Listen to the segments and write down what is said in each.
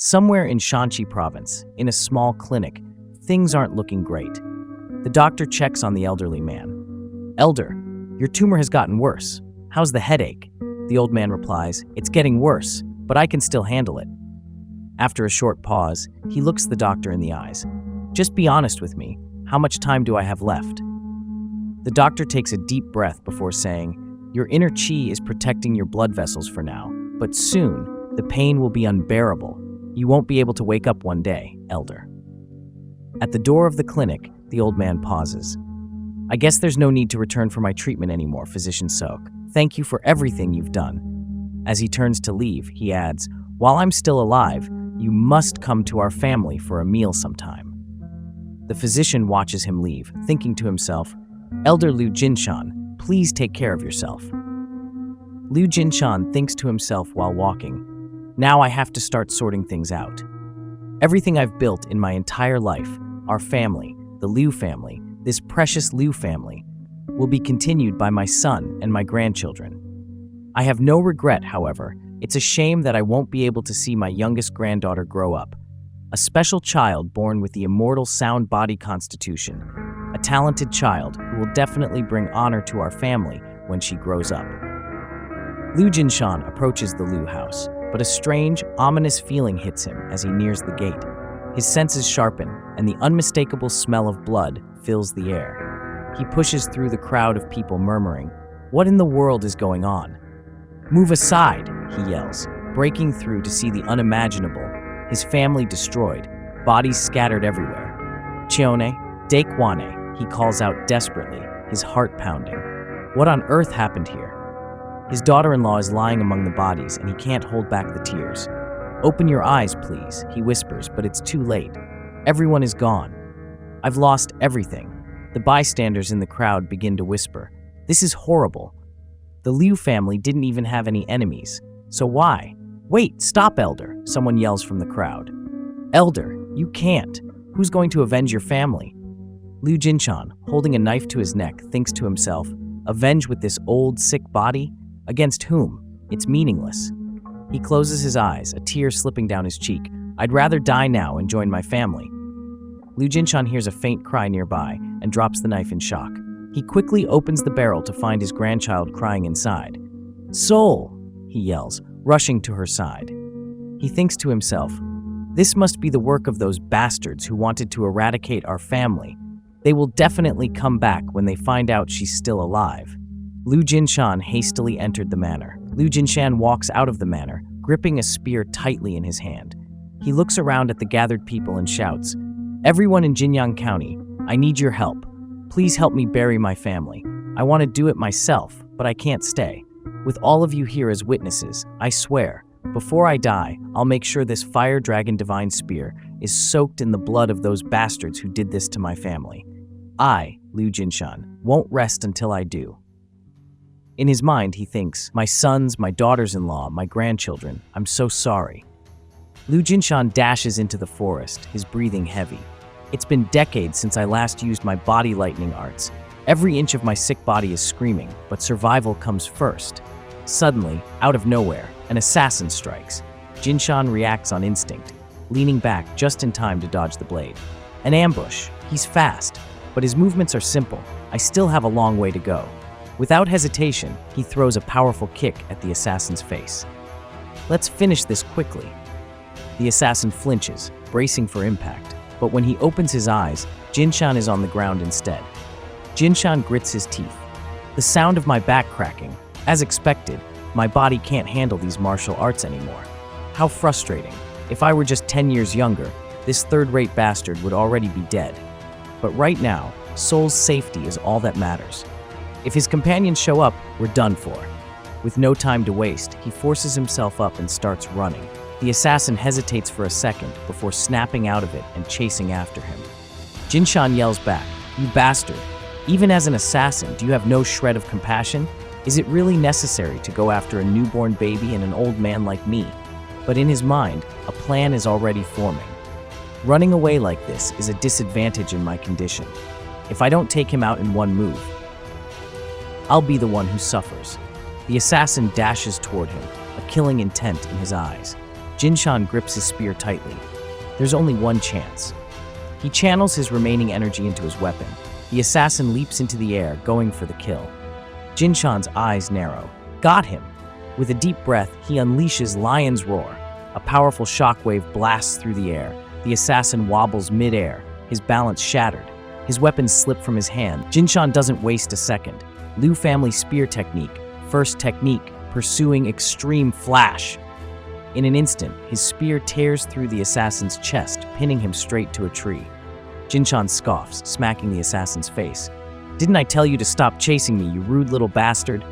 Somewhere in Shanxi province, in a small clinic, things aren't looking great. The doctor checks on the elderly man. "Elder, your tumor has gotten worse. How's the headache?" The old man replies, "It's getting worse, but I can still handle it." After a short pause, he looks the doctor in the eyes. "Just be honest with me. How much time do I have left?" The doctor takes a deep breath before saying, "Your inner chi is protecting your blood vessels for now, but soon, the pain will be unbearable. You won't be able to wake up one day, elder." At the door of the clinic, the old man pauses. "I guess there's no need to return for my treatment anymore, Physician Sok. Thank you for everything you've done." As he turns to leave, he adds, "While I'm still alive, you must come to our family for a meal sometime." The physician watches him leave, thinking to himself, "Elder Liu Jinshan, please take care of yourself." Liu Jinshan thinks to himself while walking, "Now I have to start sorting things out. Everything I've built in my entire life, our family, the Liu family, this precious Liu family, will be continued by my son and my grandchildren. I have no regret, however. It's a shame that I won't be able to see my youngest granddaughter grow up, a special child born with the immortal sound body constitution, a talented child who will definitely bring honor to our family when she grows up." Liu Jinshan approaches the Liu house, but a strange, ominous feeling hits him as he nears the gate. His senses sharpen, and the unmistakable smell of blood fills the air. He pushes through the crowd of people murmuring, "What in the world is going on?" "Move aside," he yells, breaking through to see the unimaginable, his family destroyed, bodies scattered everywhere. "Chione, Daekwane," he calls out desperately, his heart pounding. What on earth happened here? His daughter-in-law is lying among the bodies, and he can't hold back the tears. "Open your eyes, please," he whispers, but it's too late. Everyone is gone. "I've lost everything." The bystanders in the crowd begin to whisper, "This is horrible. The Liu family didn't even have any enemies. So why?" "Wait, stop, Elder," someone yells from the crowd. "Elder, you can't. Who's going to avenge your family?" Liu Jinshan, holding a knife to his neck, thinks to himself, "Avenge with this old, sick body? Against whom? It's meaningless." He closes his eyes, a tear slipping down his cheek. "I'd rather die now and join my family." Liu Jinshan hears a faint cry nearby and drops the knife in shock. He quickly opens the barrel to find his grandchild crying inside. "Soul!" he yells, rushing to her side. He thinks to himself, "This must be the work of those bastards who wanted to eradicate our family. They will definitely come back when they find out she's still alive." Liu Jinshan hastily entered the manor. Liu Jinshan walks out of the manor, gripping a spear tightly in his hand. He looks around at the gathered people and shouts, "Everyone in Jinyang County, I need your help. Please help me bury my family. I want to do it myself, but I can't stay. With all of you here as witnesses, I swear, before I die, I'll make sure this fire dragon divine spear is soaked in the blood of those bastards who did this to my family. I, Liu Jinshan, won't rest until I do." In his mind, he thinks, "My sons, my daughters-in-law, my grandchildren, I'm so sorry." Liu Jinshan dashes into the forest, his breathing heavy. "It's been decades since I last used my body lightning arts. Every inch of my sick body is screaming, but survival comes first." Suddenly, out of nowhere, an assassin strikes. Jinshan reacts on instinct, leaning back just in time to dodge the blade. An ambush. He's fast, but his movements are simple. I still have a long way to go. Without hesitation, he throws a powerful kick at the assassin's face. "Let's finish this quickly." The assassin flinches, bracing for impact, but when he opens his eyes, Jinshan is on the ground instead. Jinshan grits his teeth. "The sound of my back cracking. As expected, my body can't handle these martial arts anymore. How frustrating. If I were just 10 years younger, this third-rate bastard would already be dead. But right now, Soul's safety is all that matters. If his companions show up, we're done for." With no time to waste, he forces himself up and starts running. The assassin hesitates for a second before snapping out of it and chasing after him. Jinshan yells back, "You bastard! Even as an assassin, do you have no shred of compassion? Is it really necessary to go after a newborn baby and an old man like me?" But in his mind, a plan is already forming. Running away like this is a disadvantage in my condition. If I don't take him out in one move, I'll be the one who suffers. The assassin dashes toward him, a killing intent in his eyes. Jinshan grips his spear tightly. There's only one chance. He channels his remaining energy into his weapon. The assassin leaps into the air, going for the kill. Jinshan's eyes narrow. Got him! With a deep breath, he unleashes Lion's Roar. A powerful shockwave blasts through the air. The assassin wobbles mid-air, his balance shattered. His weapons slip from his hand. Jinshan doesn't waste a second. Liu family spear technique, first technique, pursuing extreme flash. In an instant, his spear tears through the assassin's chest, pinning him straight to a tree. Jinshan scoffs, smacking the assassin's face. Didn't I tell you to stop chasing me, you rude little bastard?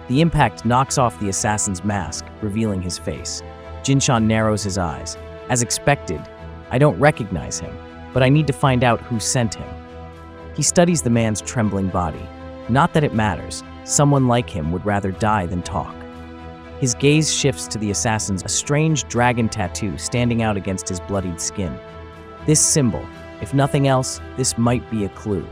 The impact knocks off the assassin's mask, revealing his face. Jinshan narrows his eyes. As expected, I don't recognize him, but I need to find out who sent him. He studies the man's trembling body. Not that it matters. Someone like him would rather die than talk. His gaze shifts to the assassin's a strange dragon tattoo standing out against his bloodied skin. This symbol, if nothing else, this might be a clue.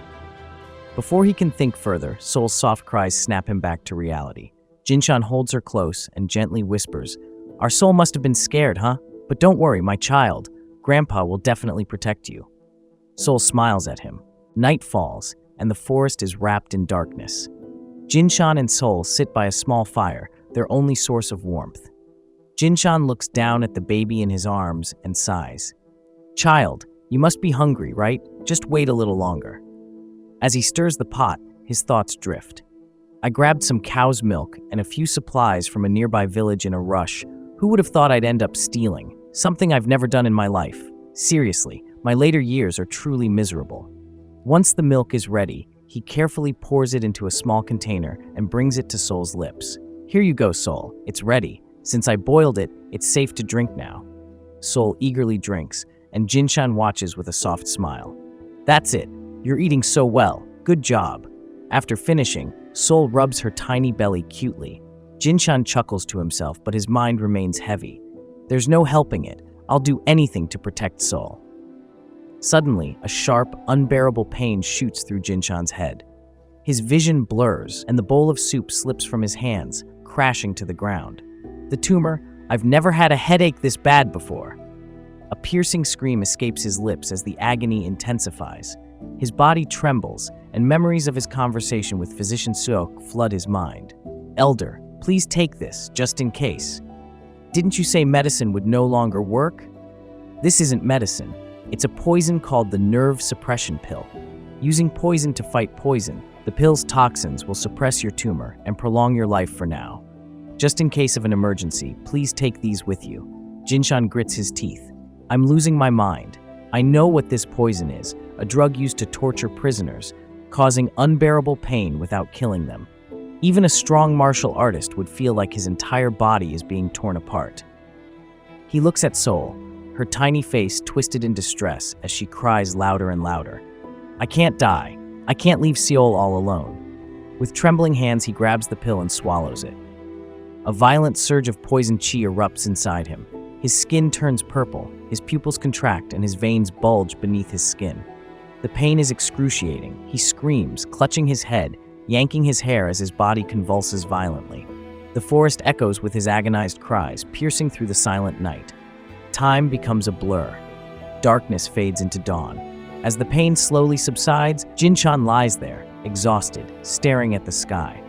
Before he can think further, Soul's soft cries snap him back to reality. Jinshan holds her close and gently whispers, "Our Soul must have been scared, huh? But don't worry, my child. Grandpa will definitely protect you." Soul smiles at him. Night falls, and the forest is wrapped in darkness. Jinshan and Soul sit by a small fire, their only source of warmth. Jinshan looks down at the baby in his arms and sighs. "Child, you must be hungry, right? Just wait a little longer." As he stirs the pot, his thoughts drift. I grabbed some cow's milk and a few supplies from a nearby village in a rush. Who would have thought I'd end up stealing? Something I've never done in my life. Seriously, my later years are truly miserable. Once the milk is ready, he carefully pours it into a small container and brings it to Soul's lips. "Here you go, Soul. It's ready. Since I boiled it, it's safe to drink now." Soul eagerly drinks, and Jinshan watches with a soft smile. "That's it. You're eating so well. Good job." After finishing, Soul rubs her tiny belly cutely. Jinshan chuckles to himself, but his mind remains heavy. There's no helping it. I'll do anything to protect Soul. Suddenly, a sharp, unbearable pain shoots through Jinshan's head. His vision blurs, and the bowl of soup slips from his hands, crashing to the ground. The tumor, "I've never had a headache this bad before." A piercing scream escapes his lips as the agony intensifies. His body trembles, and memories of his conversation with Physician Seok flood his mind. "Elder, please take this, just in case. Didn't you say medicine would no longer work?" "This isn't medicine. It's a poison called the nerve suppression pill. Using poison to fight poison, the pill's toxins will suppress your tumor and prolong your life for now. Just in case of an emergency, please take these with you." Jinshan grits his teeth. "I'm losing my mind. I know what this poison is, a drug used to torture prisoners, causing unbearable pain without killing them. Even a strong martial artist would feel like his entire body is being torn apart." He looks at Soul, her tiny face twisted in distress as she cries louder and louder. "I can't die. I can't leave Seol all alone." With trembling hands, he grabs the pill and swallows it. A violent surge of poison chi erupts inside him. His skin turns purple, his pupils contract, and his veins bulge beneath his skin. The pain is excruciating. He screams, clutching his head, yanking his hair as his body convulses violently. The forest echoes with his agonized cries, piercing through the silent night. Time becomes a blur. Darkness fades into dawn. As the pain slowly subsides, Jinshan lies there, exhausted, staring at the sky.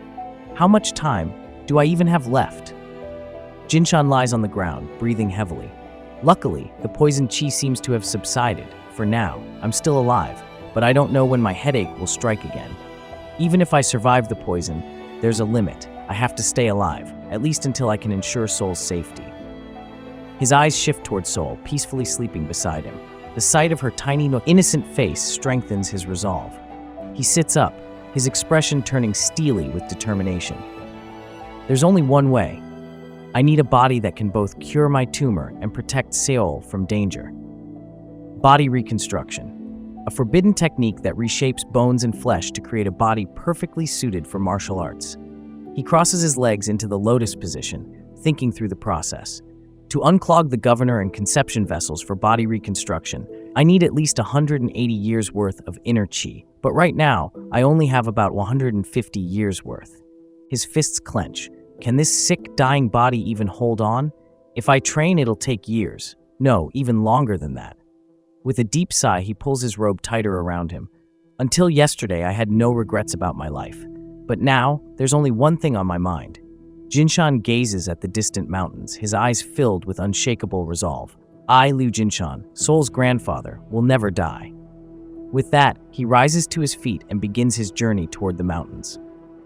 How much time do I even have left? Jinshan lies on the ground, breathing heavily. Luckily, the poison chi seems to have subsided. For now, I'm still alive, but I don't know when my headache will strike again. Even if I survive the poison, there's a limit. I have to stay alive, at least until I can ensure Soul's safety. His eyes shift toward Soul, peacefully sleeping beside him. The sight of her tiny, innocent face strengthens his resolve. He sits up, his expression turning steely with determination. There's only one way. I need a body that can both cure my tumor and protect Seol from danger. Body reconstruction, a forbidden technique that reshapes bones and flesh to create a body perfectly suited for martial arts. He crosses his legs into the lotus position, thinking through the process. To unclog the governor and conception vessels for body reconstruction, I need at least 180 years worth of inner chi, but right now, I only have about 150 years worth. His fists clench. Can this sick, dying body even hold on? If I train, it'll take years. No, even longer than that. With a deep sigh, he pulls his robe tighter around him. Until yesterday, I had no regrets about my life. But now, there's only one thing on my mind. Jinshan gazes at the distant mountains, his eyes filled with unshakable resolve. I, Liu Jinshan, Soul's grandfather, will never die. With that, he rises to his feet and begins his journey toward the mountains.